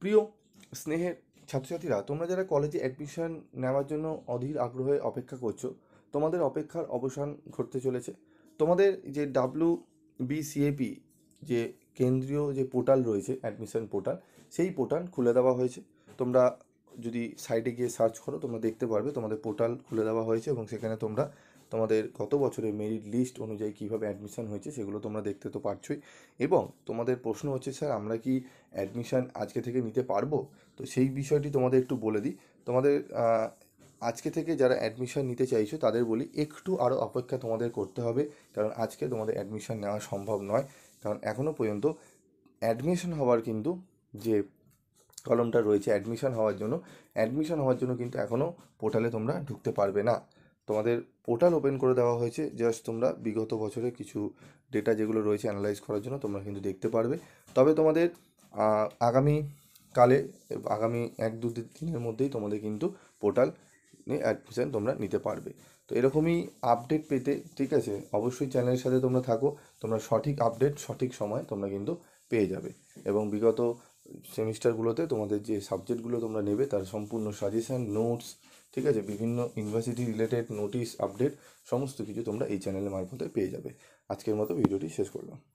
প্রিয় স্নেহের ছাত্রছাত্রীরা, তোমরা যারা কলেজে অ্যাডমিশন নেওয়ার জন্য অধীর আগ্রহে অপেক্ষা করছো, তোমাদের অপেক্ষার অবসান ঘটতে চলেছে। তোমাদের যে WBCAP, যে কেন্দ্রীয় যে পোর্টাল রয়েছে, অ্যাডমিশন পোর্টাল, সেই পোর্টাল খুলে দেওয়া হয়েছে। তোমরা যদি সাইটে গিয়ে সার্চ করো, তোমরা দেখতে পারবে তোমাদের পোর্টাল খুলে দেওয়া হয়েছে এবং সেখানে তোমরা তোমাদের গত বছরের মেরিট লিস্ট অনুযায়ী কীভাবে অ্যাডমিশন হয়েছে সেগুলো তোমরা দেখতে তো পারছোই। এবং তোমাদের প্রশ্ন হচ্ছে, স্যার আমরা কি অ্যাডমিশন আজকে থেকে নিতে পারবো? তো সেই বিষয়টি তোমাদের একটু বলে দিই। তোমাদের আজকে থেকে যারা অ্যাডমিশন নিতে চাইছো তাদের বলি, একটু আরও অপেক্ষা তোমাদের করতে হবে, কারণ আজকে তোমাদের অ্যাডমিশন নেওয়া সম্ভব নয়। কারণ এখনও পর্যন্ত অ্যাডমিশন হওয়ার কিন্তু যে কলমটা রয়েছে অ্যাডমিশন হওয়ার জন্য কিন্তু এখনও পোর্টালে তোমরা ঢুকতে পারবে না। তোমাদের পোর্টাল ওপেন করে দেওয়া হয়েছে, জাস্ট তোমরা বিগত বছরে কিছু ডেটা যেগুলো রয়েছে অ্যানালাইজ করার জন্য তোমরা কিন্তু দেখতে পারবে। তবে তোমাদের আগামীকালে, আগামী 1-2 দিনের মধ্যেই তোমাদের কিন্তু পোর্টাল অ্যাডমিশন তোমরা নিতে পারবে। তো এরকমই আপডেট পেতে, ঠিক আছে, অবশ্যই চ্যানেলের সাথে তোমরা থাকো। তোমরা সঠিক আপডেট সঠিক সময় তোমরা কিন্তু পেয়ে যাবে। এবং বিগত সেমিস্টারগুলোতে তোমাদের যে সাবজেক্টগুলো তোমরা নেবে তার সম্পূর্ণ সাজেশান, নোটস, ঠিক আছে, বিভিন্ন ইউনিভার্সিটি রিলেটেড নোটিশ, আপডেট, সমস্ত কিছু তোমরা এই চ্যানেলের মারফতে পেয়ে যাবে। আজকের মতো ভিডিওটি শেষ করলাম।